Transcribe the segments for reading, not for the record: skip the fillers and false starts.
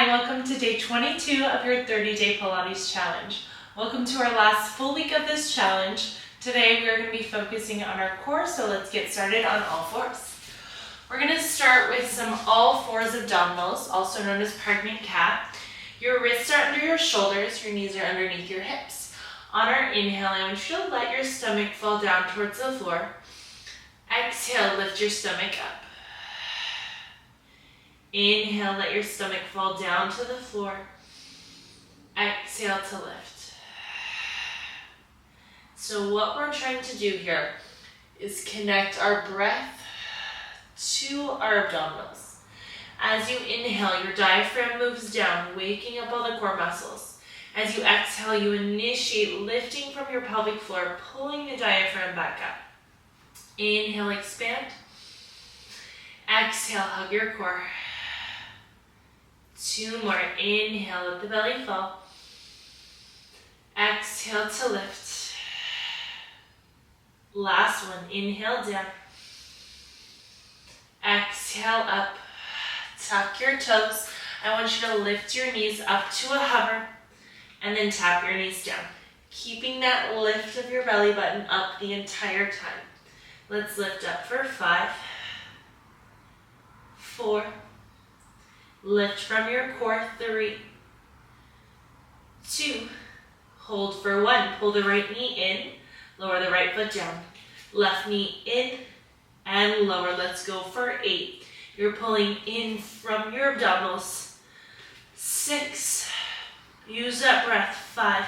Hi, welcome to day 22 of your 30-day Pilates challenge. Welcome to our last full week of this challenge. Today we are going to be focusing on our core, so let's get started on all fours. We're going to start with some all fours abdominals, also known as pregnant cat. Your wrists are under your shoulders, your knees are underneath your hips. On our inhale, I want you to let your stomach fall down towards the floor. Exhale, lift your stomach up. Inhale, let your stomach fall down to the floor. Exhale to lift. So what we're trying to do here is connect our breath to our abdominals. As you inhale, your diaphragm moves down, waking up all the core muscles. As you exhale, you initiate lifting from your pelvic floor, pulling the diaphragm back up. Inhale, expand. Exhale, hug your core. Two more. Inhale, let the belly fall. Exhale to lift. Last one. Inhale down. Exhale up. Tuck your toes. I want you to lift your knees up to a hover and then tap your knees down. Keeping that lift of your belly button up the entire time. Let's lift up for 5, 4, lift from your core, 3, 2, hold for 1, pull the right knee in, lower the right foot down, left knee in and lower. Let's go for 8. You're pulling in from your abdominals. 6, use that breath, 5,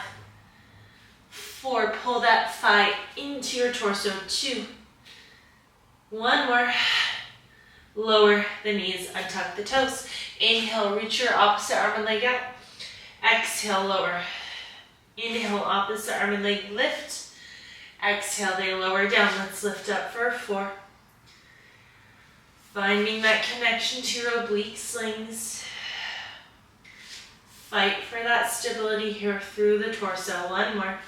4, pull that thigh into your torso, 2, 1 more. Lower the knees, untuck the toes. Inhale, reach your opposite arm and leg out. Exhale, lower. Inhale, opposite arm and leg lift. Exhale, they lower down. Let's lift up for 4. Finding that connection to your oblique slings. Fight for that stability here through the torso. 1 more.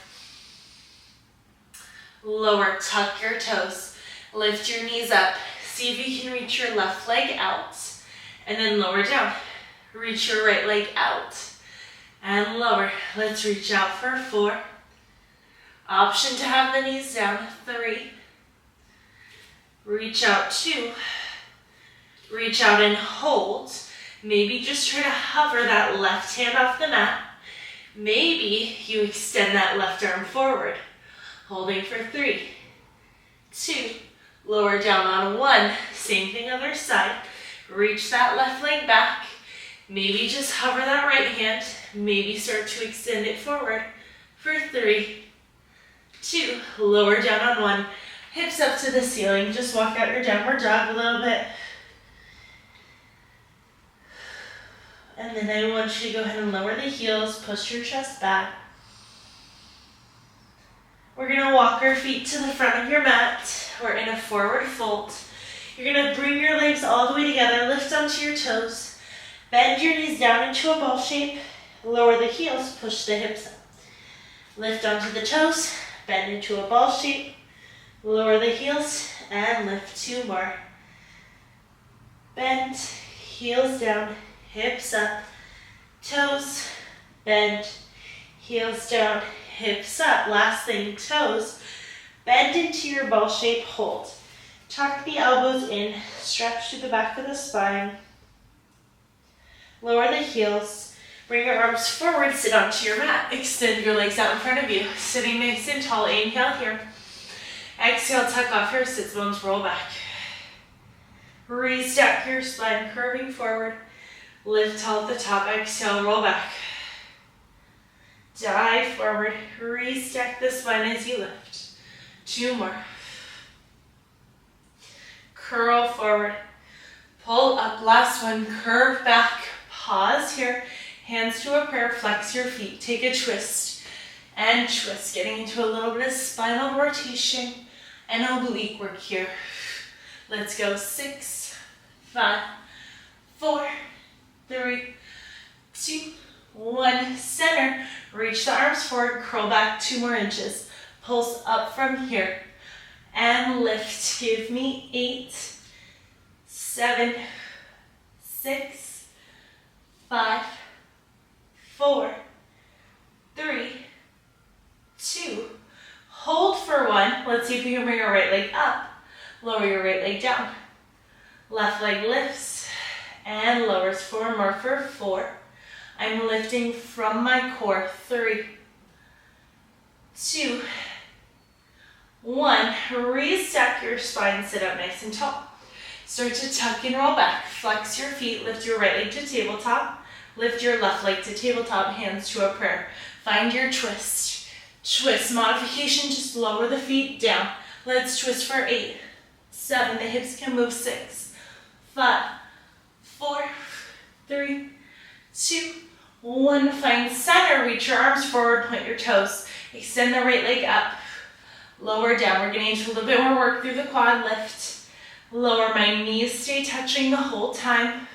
Lower, tuck your toes. Lift your knees up. See if you can reach your left leg out and then lower down. Reach your right leg out and lower. Let's reach out for 4. Option to have the knees down. 3. Reach out 2. Reach out and hold. Maybe just try to hover that left hand off the mat. Maybe you extend that left arm forward. Holding for 3, 2, lower down on 1. Same thing other side. Reach that left leg back. Maybe just hover that right hand. Maybe start to extend it forward for 3, 2, lower down on 1. Hips up to the ceiling. Just walk out your downward dog a little bit. And then I want you to go ahead and lower the heels. Push your chest back. We're going to walk our feet to the front of your mat. We're in a forward fold. You're going to bring your legs all the way together. Lift onto your toes. Bend your knees down into a ball shape. Lower the heels. Push the hips up. Lift onto the toes. Bend into a ball shape. Lower the heels and lift 2 more. Bend, heels down, hips up, toes, bend, heels down, hips up. Last thing, toes. Bend into your ball shape, hold. Tuck the elbows in, stretch to the back of the spine. Lower the heels. Bring your arms forward, sit onto your mat. Extend your legs out in front of you. Sitting nice and tall, inhale here. Exhale, tuck off your sits bones, roll back. Restack your spine, curving forward. Lift tall at the top, exhale, roll back. Dive forward, restack the spine as you lift. 2 more. Curl forward, pull up, last one, curve back, pause here, hands to a prayer, flex your feet, take a twist and twist, getting into a little bit of spinal rotation and oblique work here. Let's go, 6, 5, 4, 3, 2, 1, center, reach the arms forward, curl back 2 more inches. Pulse up from here and lift. Give me 8, 7, 6, 5, Lower your right leg down. Left leg lifts and lowers. 4 more for 4. I'm lifting from my core. 3, 2, 1. Restack your spine, sit up nice and tall. Start to tuck and roll back. Flex your feet, lift your right leg to tabletop. Lift your left leg to tabletop, hands to a prayer. Find your twist. Twist modification, just lower the feet down. Let's twist for 8, 7, the hips can move. 6, 5, 4, 3, 2, 1. Find center, reach your arms forward, point your toes. Extend the right leg up, lower down. We're getting into a little bit more work through the quad. Lift, lower, my knees stay touching the whole time.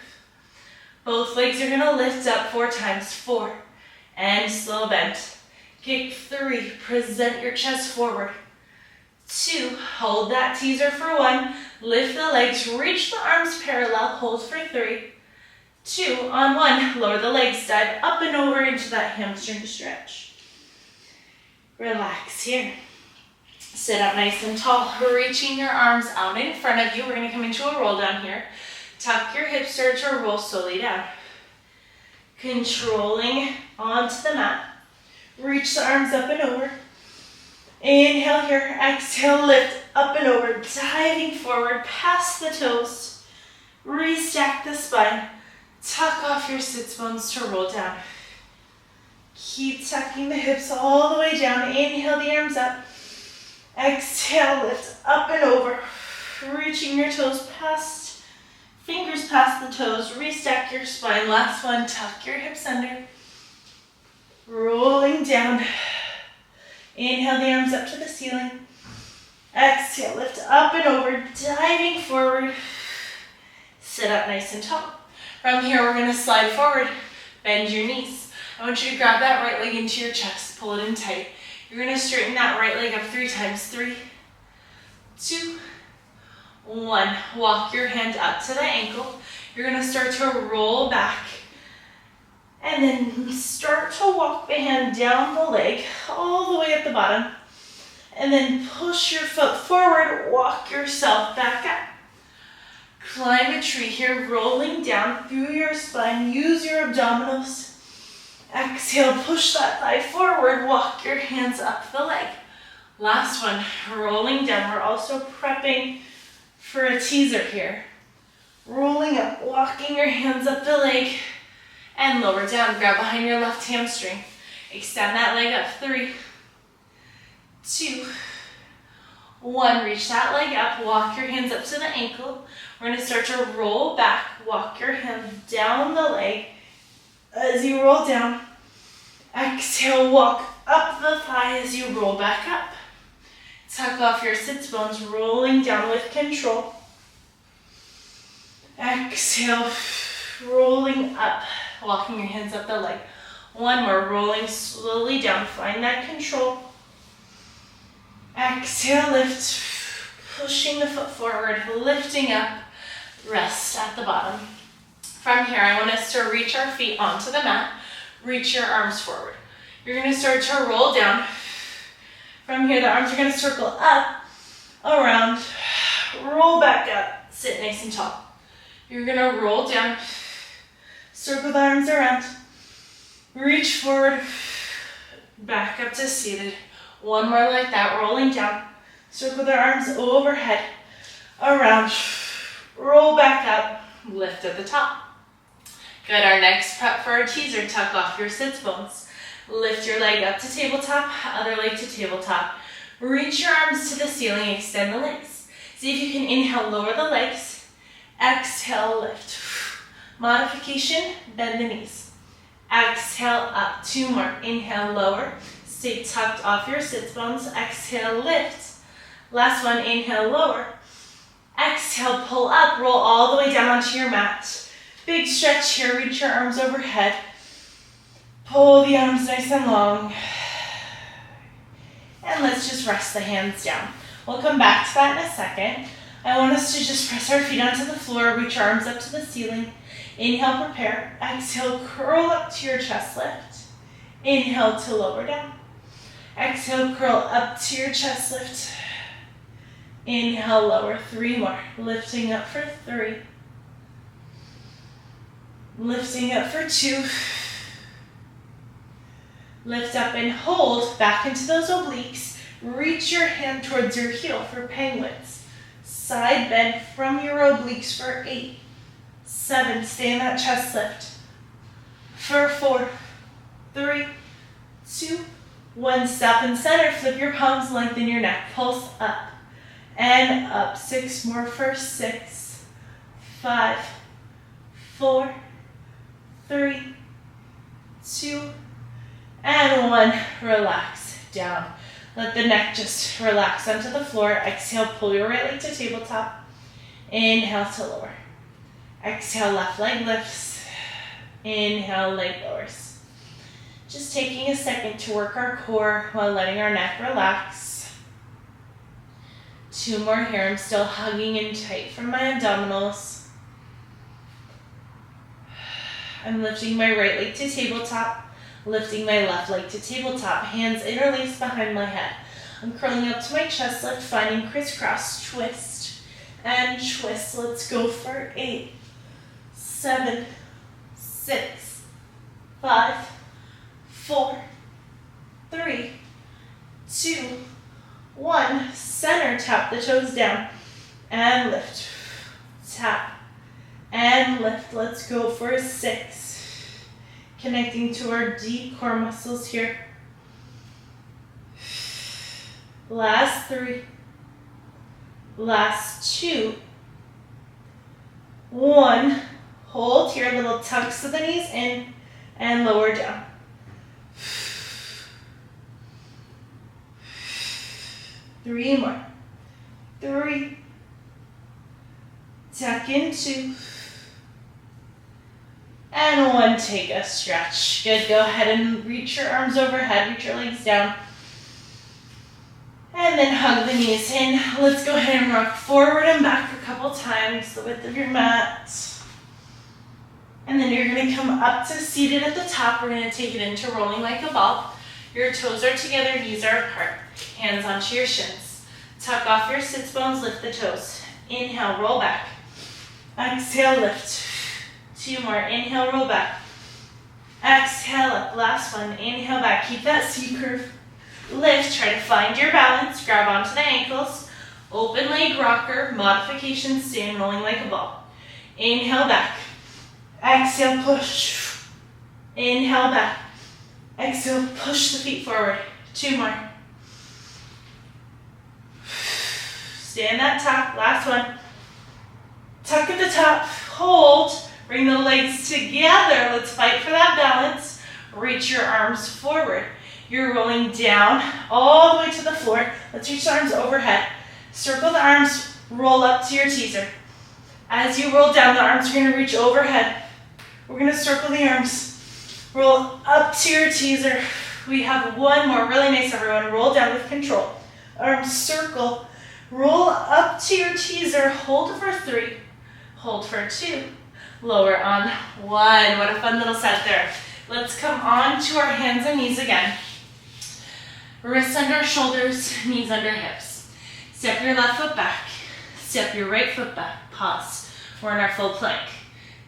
Both legs are gonna lift up 4 times. 4, and slow bend. Kick 3, present your chest forward. 2, hold that teaser for 1. Lift the legs, reach the arms parallel, hold for 3. 2, on 1, lower the legs, dive up and over into that hamstring stretch. Relax here. Sit up nice and tall, reaching your arms out in front of you. We're gonna come into a roll down here. Tuck your hips, start to roll slowly down. Controlling onto the mat. Reach the arms up and over. Inhale here, exhale, lift up and over, diving forward past the toes. Restack the spine. Tuck off your sits bones to roll down. Keep tucking the hips all the way down. Inhale the arms up. Exhale, lift up and over. Reaching your toes past, fingers past the toes. Restack your spine. Last one, tuck your hips under. Rolling down. Inhale the arms up to the ceiling. Exhale, lift up and over, diving forward. Sit up nice and tall. From here, we're gonna slide forward, bend your knees. I want you to grab that right leg into your chest, pull it in tight. You're gonna straighten that right leg up 3 times. 3, 2, 1. Walk your hand up to the ankle. You're gonna start to roll back. And then start to walk the hand down the leg, all the way at the bottom. And then push your foot forward, walk yourself back up. Climb a tree here, rolling down through your spine. Use your abdominals. Exhale, push that thigh forward, walk your hands up the leg. Last one, rolling down. We're also prepping for a teaser here. Rolling up, walking your hands up the leg. And lower down, grab behind your left hamstring. Extend that leg up. 3, 2, 1. Reach that leg up, walk your hands up to the ankle. We're gonna start to roll back, walk your hands down the leg. As you roll down, exhale, walk up the thigh as you roll back up. Tuck off your sits bones, rolling down with control. Exhale, rolling up. Walking your hands up the leg. 1 more, rolling slowly down. Find that control. Exhale, lift. Pushing the foot forward, lifting up. Rest at the bottom. From here, I want us to reach our feet onto the mat. Reach your arms forward. You're gonna start to roll down. From here, the arms are gonna circle up, around, roll back up. Sit nice and tall. You're gonna roll down. Circle the arms around, reach forward, back up to seated. 1 more like that, rolling down. Circle the arms overhead, around, roll back up, lift at the top. Good, our next prep for our teaser, tuck off your sits bones. Lift your leg up to tabletop, other leg to tabletop. Reach your arms to the ceiling, extend the legs. See if you can inhale, lower the legs. Exhale, lift. Modification, bend the knees. Exhale, up. 2 more. Inhale, lower. Stay tucked off your sits bones. Exhale, lift. Last one, inhale, lower. Exhale, pull up. Roll all the way down onto your mat. Big stretch here. Reach your arms overhead. Pull the arms nice and long. And let's just rest the hands down. We'll come back to that in a second. I want us to just press our feet onto the floor. Reach our arms up to the ceiling. Inhale, prepare. Exhale, curl up to your chest lift. Inhale to lower down. Exhale, curl up to your chest lift. Inhale, lower, 3 more. Lifting up for 3. Lifting up for 2. Lift up and hold, back into those obliques. Reach your hand towards your heel for penguins. Side bend from your obliques for 8. 7, stay in that chest lift. For 4, 3, 2, 1, stop and center. Flip your palms, lengthen your neck. Pulse up and up. 6 more for 6, 5, 4, 3, 2, and 1. Relax down. Let the neck just relax onto the floor. Exhale, pull your right leg to tabletop. Inhale to lower. Exhale, left leg lifts. Inhale, leg lowers. Just taking a second to work our core while letting our neck relax. 2 more here. I'm still hugging in tight from my abdominals. I'm lifting my right leg to tabletop. Lifting my left leg to tabletop. Hands interlaced behind my head. I'm curling up to my chest lift, finding crisscross, twist, and twist. Let's go for 8, 7, 6, 5, 4, 3, 2, 1. Center, tap the toes down, and lift. Tap, and lift. Let's go for 6. Connecting to our deep core muscles here. Last 3. Last 2. 1. Hold here, little tucks of the knees in and lower down. 3 more. 3. Tuck in 2. And 1, take a stretch. Good, go ahead and reach your arms overhead, reach your legs down. And then hug the knees in. Let's go ahead and rock forward and back a couple times, the width of your mat. And then you're gonna come up to seated at the top. We're gonna take it into rolling like a ball. Your toes are together, knees are apart. Hands onto your shins. Tuck off your sits bones, lift the toes. Inhale, roll back. Exhale, lift. 2 more. Inhale, roll back. Exhale up. Last one. Inhale back. Keep that C curve. Lift. Try to find your balance. Grab onto the ankles. Open leg rocker. Modification stand, rolling like a ball. Inhale back. Exhale, push. Inhale back. Exhale, push the feet forward. 2 more. Stay in that top. Last one. Tuck at the top. Hold. Bring the legs together. Let's fight for that balance. Reach your arms forward. You're rolling down all the way to the floor. Let's reach the arms overhead. Circle the arms, roll up to your teaser. As you roll down, the arms are going to reach overhead. We're going to circle the arms. Roll up to your teaser. We have 1 more. Really nice, everyone. Roll down with control. Arms circle. Roll up to your teaser. Hold for 3. Hold for 2. Lower on 1. What a fun little set there. Let's come on to our hands and knees again. Wrists under shoulders, knees under hips. Step your left foot back. Step your right foot back. Pause. We're in our full plank.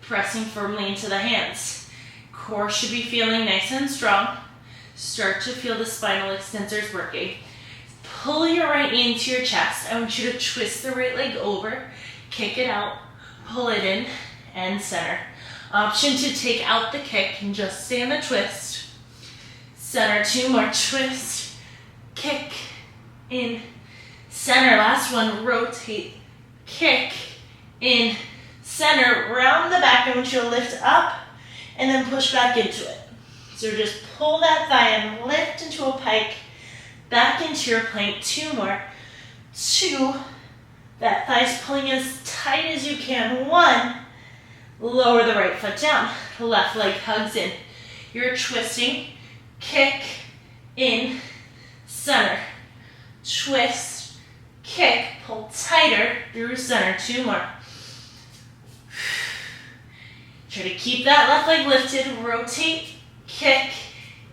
Pressing firmly into the hands. Core should be feeling nice and strong. Start to feel the spinal extensors working. Pull your right knee into your chest. I want you to twist the right leg over. Kick it out. Pull it in. And center. Option to take out the kick and just stay in the twist. Center, 2 more. Twist, kick, in, center. Last one, rotate, kick, in, center. Round the back. I want you to lift up and then push back into it. So just pull that thigh and lift into a pike, back into your plank. 2 more. 2. That thigh's pulling as tight as you can. 1. Lower the right foot down. Left leg hugs in. You're twisting. Kick. In. Center. Twist. Kick. Pull tighter through center. 2 more. Try to keep that left leg lifted. Rotate. Kick.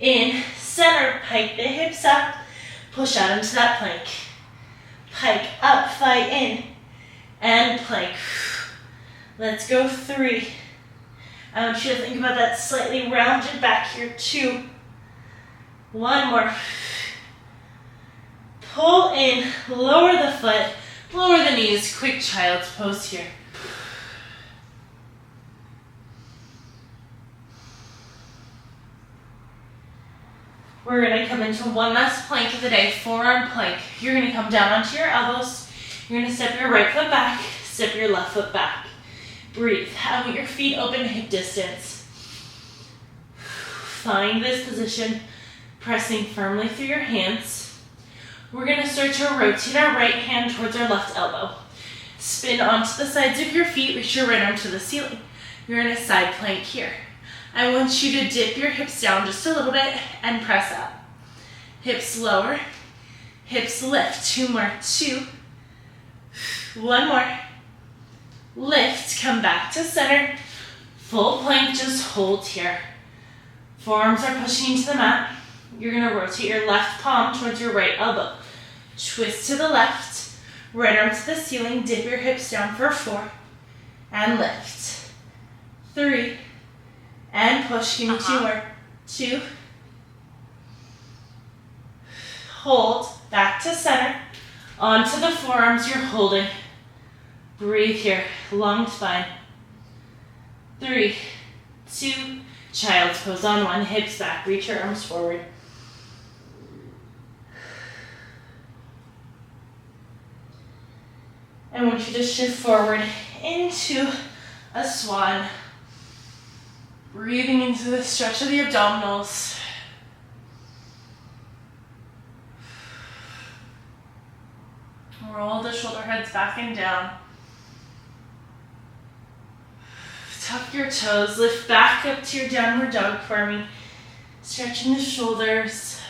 In. Center. Pike the hips up. Push out into that plank. pike up, fight in, and plank. Let's go 3. I want you to think about that slightly rounded back here. 2. 1 more. Pull in, lower the foot, lower the knees, quick child's pose here. We're gonna come into one last plank of the day, forearm plank. You're gonna come down onto your elbows. You're gonna step your right foot back, step your left foot back. Breathe. I want your feet open hip distance. Find this position, pressing firmly through your hands. We're gonna start to rotate our right hand towards our left elbow. Spin onto the sides of your feet, reach your right arm to the ceiling. You're in a side plank here. I want you to dip your hips down just a little bit and press up. Hips lower, hips lift. 2 more. 2. 1 more. Lift, come back to center. Full plank, just hold here. Forearms are pushing into the mat. You're gonna rotate your left palm towards your right elbow. Twist to the left, right arm to the ceiling, dip your hips down for 4, and lift. 3, and push, give me 2 more. 2. Hold, back to center. Onto the forearms, you're holding. Breathe here, long spine. 3, 2, child's pose on 1, hips back, reach your arms forward. I want you to shift forward into a swan. Breathing into the stretch of the abdominals. Roll the shoulder heads back and down. Tuck your toes, lift back up to your downward dog for me. Stretching the shoulders.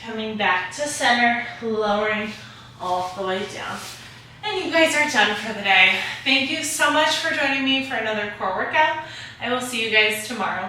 Coming back to center, lowering all the way down. And you guys are done for the day. Thank you so much for joining me for another core workout. I will see you guys tomorrow.